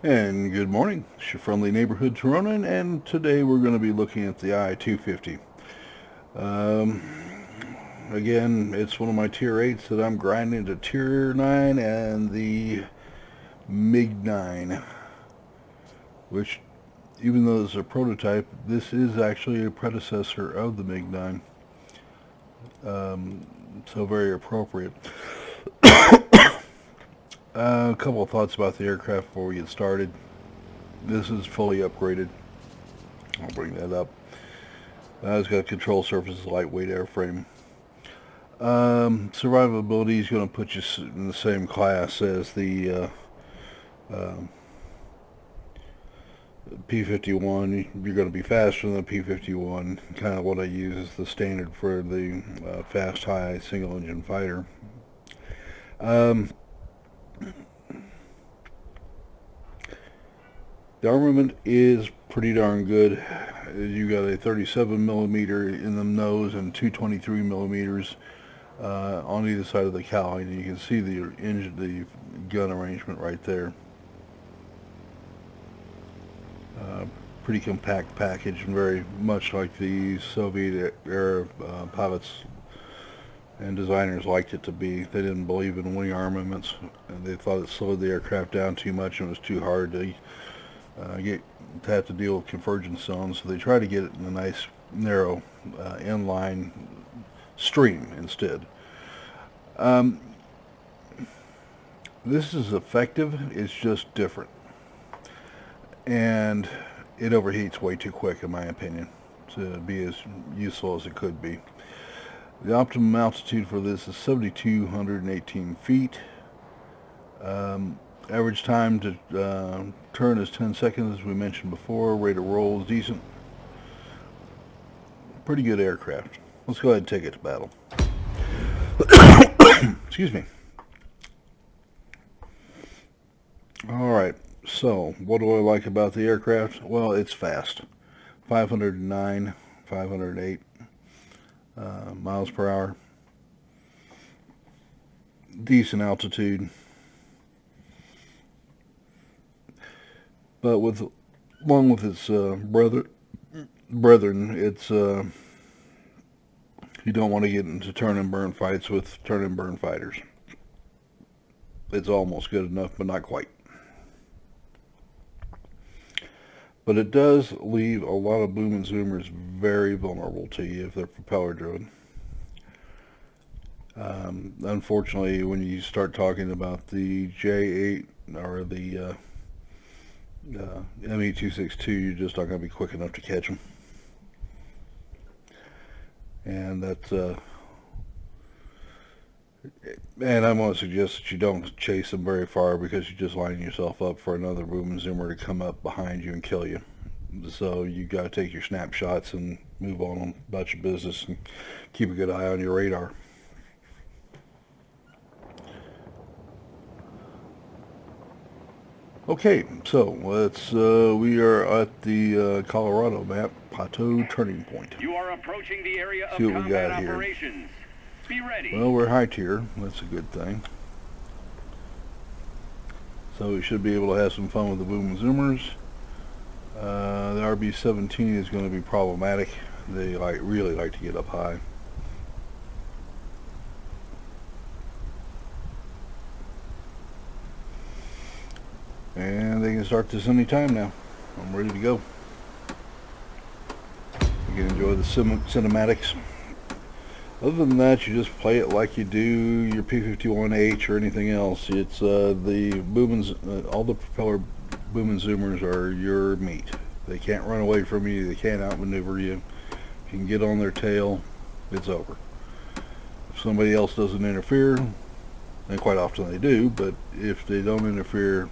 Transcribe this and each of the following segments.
And good morning. It's your friendly neighborhood Tironan, and today we're going to be looking at the I-250. Um, Again, it's one of my Tier 8s that I'm grinding to Tier 9 and the MiG-9, which, even though it's a prototype, this is actually a predecessor of the MiG-9, so very appropriate. A couple of thoughts about the aircraft before we get started. This is fully upgraded. I'll bring that up. It's got control surfaces, lightweight airframe. Survivability is going to put you in the same class as the uh, P-51. You're going to be faster than the P-51. Kind of what I use as the standard for the fast, high, single-engine fighter. Um, the armament is pretty darn good. You got a 37 millimeter in the nose and 223 millimeters on either side of the cowling. You can see the engine, the gun arrangement right there. Pretty compact package, and very much like the Soviet era pilots and designers liked it to be. They didn't believe in wing armaments, and they thought it slowed the aircraft down too much and it was too hard to have to deal with convergence zones. So they tried to get it in a nice narrow inline stream instead. This is effective, it's just different. And it overheats way too quick, in my opinion, to be as useful as it could be. The optimum altitude for this is 7,218 feet. Average time to turn is 10 seconds, as we mentioned before. Rate of roll is decent. Pretty good aircraft. Let's go ahead and take it to battle. Excuse me. Alright, so what do I like about the aircraft? Well, it's fast. 509, 508 miles per hour. Decent altitude. But along with its brethren, it's you don't want to get into turn and burn fights with turn and burn fighters. It's almost good enough, but not quite. But it does leave a lot of boom and zoomers very vulnerable to you if they're propeller driven. Unfortunately, when you start talking about the J8 or the ME-262, you're just not going to be quick enough to catch them. And that's and I'm going to suggest that you don't chase them very far, because you're just lining yourself up for another boom and zoomer to come up behind you and kill you. So you got to take your snapshots and move on about your business and keep a good eye on your radar. Okay, so we are at the Colorado map, Plateau Turning Point. You are approaching the area of See what we combat got here. operations. Be ready. Well, we're high tier. That's a good thing. So we should be able to have some fun with the boom and zoomers. The RB-17 is going to be problematic. They really like to get up high. And they can start this anytime now. I'm ready to go. You can enjoy the cinematics. Other than that, you just play it like you do your P-51H or anything else. It's the all the propeller boom and zoomers are your meat. They can't run away from you. They can't outmaneuver you. If you can get on their tail, it's over. If somebody else doesn't interfere, and quite often they do, but if they don't interfere,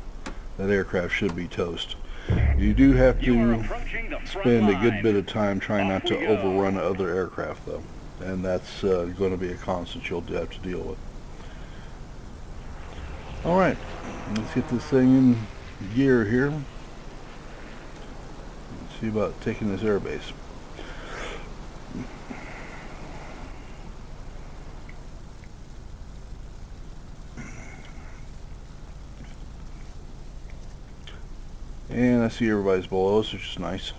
that aircraft should be toast. You do have to spend a good bit of time trying not to overrun other aircraft, though. And that's going to be a constant you'll have to deal with. Alright, let's get this thing in gear here. Let's see about taking this airbase. And I see everybody's below us, which is nice.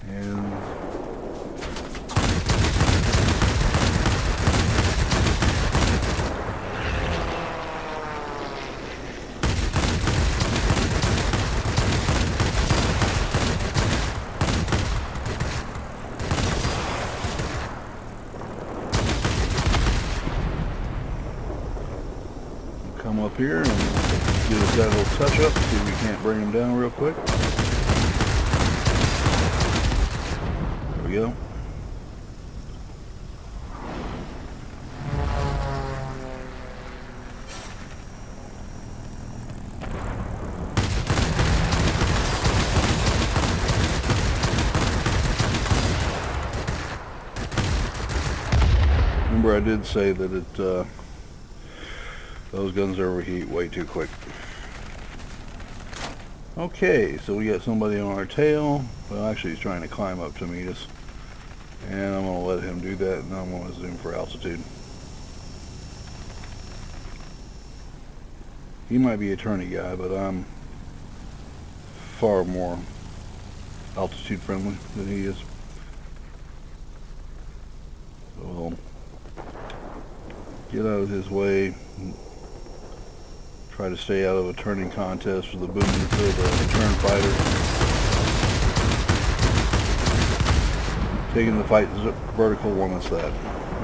And come up here and give us that little touch up, see if we can't bring them down real quick. There we go. Remember, I did say that those guns overheat way too quick. Okay, so we got somebody on our tail. Well, actually he's trying to climb up to meet us. And I'm going to let him do that, and I'm going to zoom for altitude. He might be a tourney guy, but I'm far more altitude friendly than he is. So we'll get out of his way. Try to stay out of a turning contest with the boom until the turn fighter. Taking the fight vertical won us that.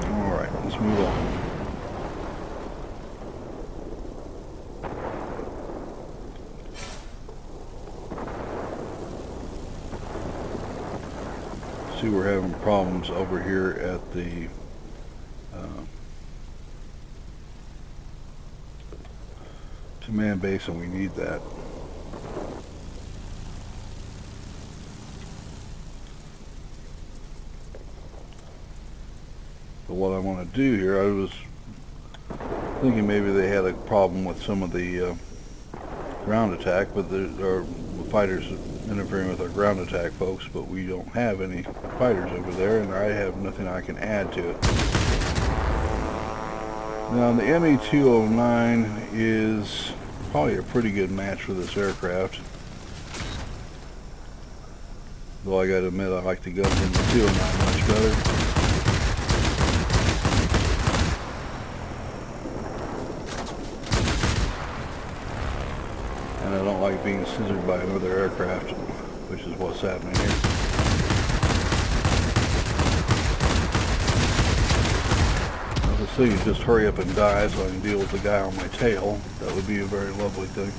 Alright, let's move on. See, we're having problems over here at the command base, and we need that. But what I want to do here, I was thinking maybe they had a problem with some of the ground attack, but there are fighters interfering with our ground attack folks, but we don't have any fighters over there, and I have nothing I can add to it. Now, the ME-209 is probably a pretty good match for this aircraft. Though I gotta admit, I like the guns in the 209 much better. And I don't like being scissored by another aircraft, which is what's happening here. So you just hurry up and die so I can deal with the guy on my tail. That would be a very lovely thing.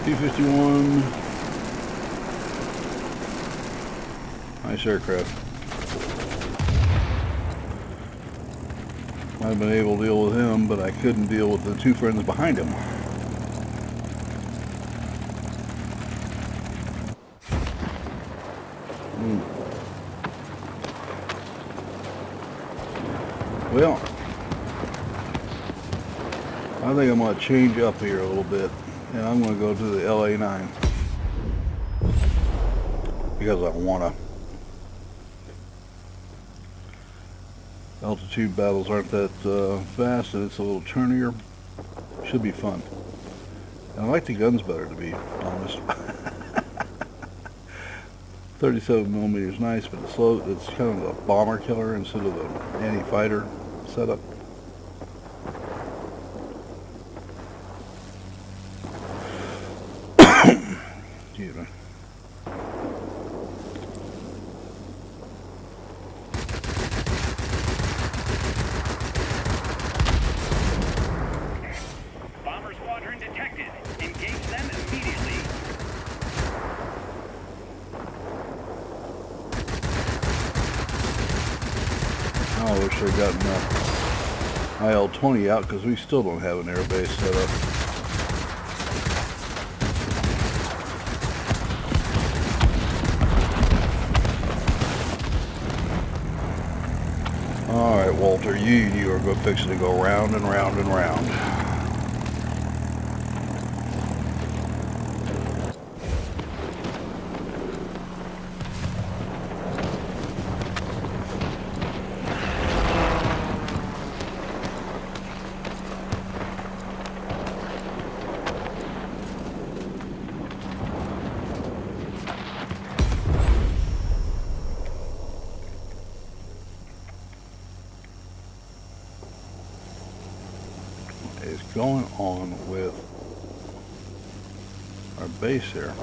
I-250. Nice aircraft. Might have been able to deal with him, but I couldn't deal with the two friends behind him. Well, I think I'm going to change up here a little bit, and I'm going to go to the LA-9 because I want to. Altitude battles aren't that fast, and it's a little turnier. Should be fun. And I like the guns better, to be honest. 37mm is nice, but it's slow. It's kind of a bomber killer instead of an anti-fighter setup. Excuse me. Bomber squadron detected. Engage them immediately. I wish I'd gotten IL-20 out, because we still don't have an airbase set up. Alright, Walter, you are fixing to go round and round and round. going on with our base here?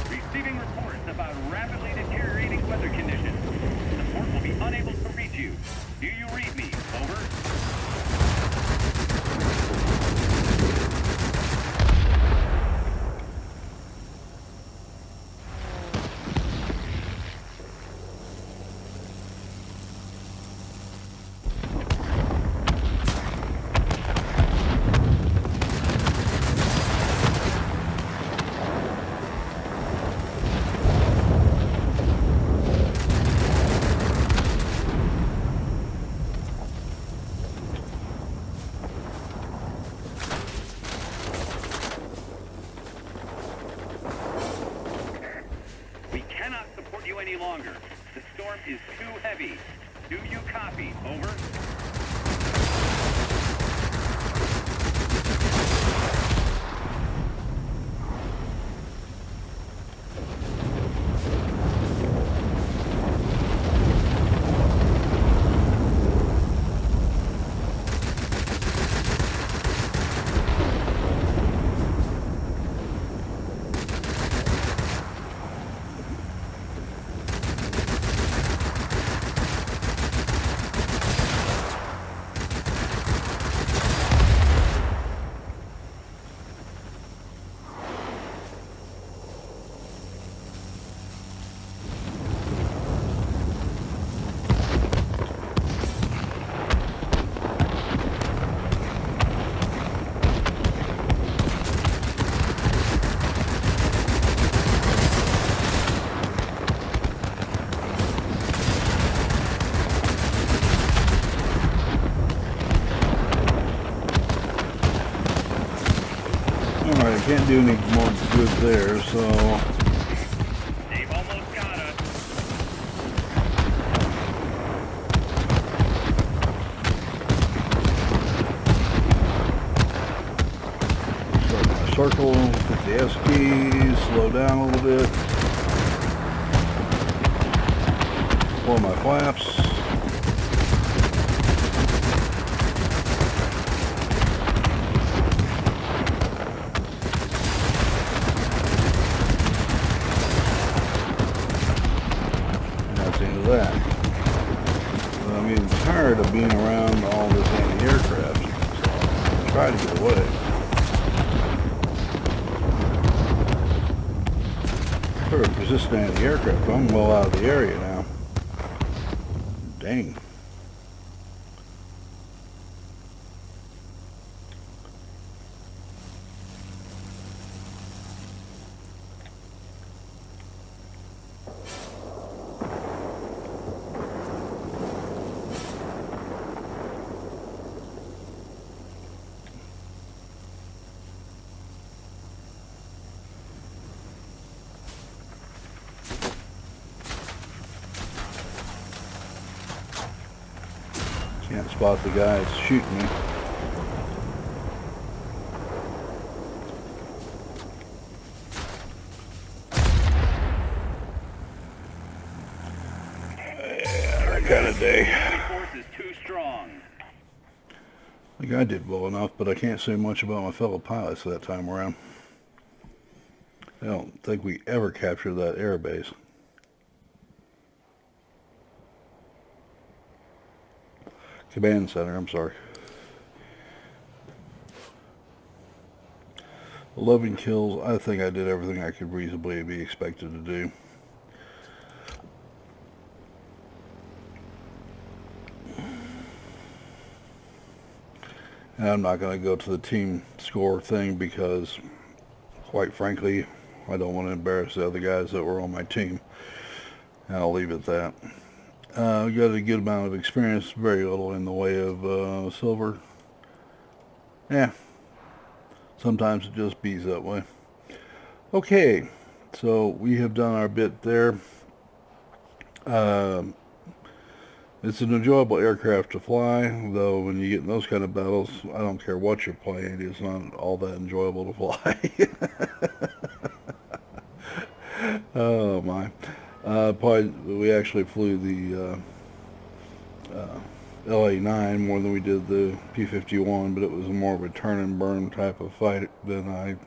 Receiving reports about rapidly deteriorating weather conditions. Support will be unable to reach you. Do you read me? Over. We cannot support you any longer. The storm is too heavy. Do you copy? Over. Alright, I can't do any more good there, so They've almost got us. start my circle, hit the S keys, slow down a little bit, pull my flaps. That. But I'm getting tired of being around all this anti-aircraft, so I try to get away. Sort of persistent anti-aircraft. I'm well out of the area now. Dang. Can't spot the guy that's shooting me. Yeah, that kind of day. The force is too strong. I think I did well enough, but I can't say much about my fellow pilots that time around. I don't think we ever captured that air base. Command center, I'm sorry. 11 kills. I think I did everything I could reasonably be expected to do. And I'm not going to go to the team score thing because, quite frankly, I don't want to embarrass the other guys that were on my team. And I'll leave it at that. We got a good amount of experience, very little in the way of silver. Yeah, sometimes it just bees that way. Okay, so we have done our bit there. As It's an enjoyable aircraft to fly, though when you get in those kind of battles, I don't care what you're playing, it's not all that enjoyable to fly. Oh my. Probably, we actually flew the LA-9 more than we did the P-51, but it was more of a turn and burn type of fight than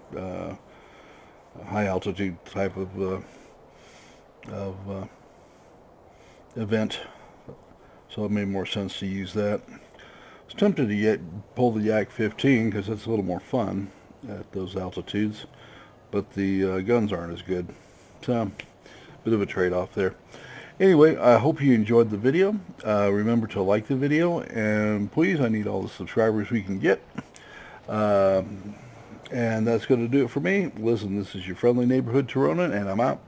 high altitude type of event. So it made more sense to use that. I was tempted to pull the I-250 because it's a little more fun at those altitudes, but the guns aren't as good. So, bit of a trade-off there. Anyway, I hope you enjoyed the video. Remember to like the video, and please, I need all the subscribers we can get. And that's going to do it for me. Listen, this is your friendly neighborhood Tironan, and I'm out.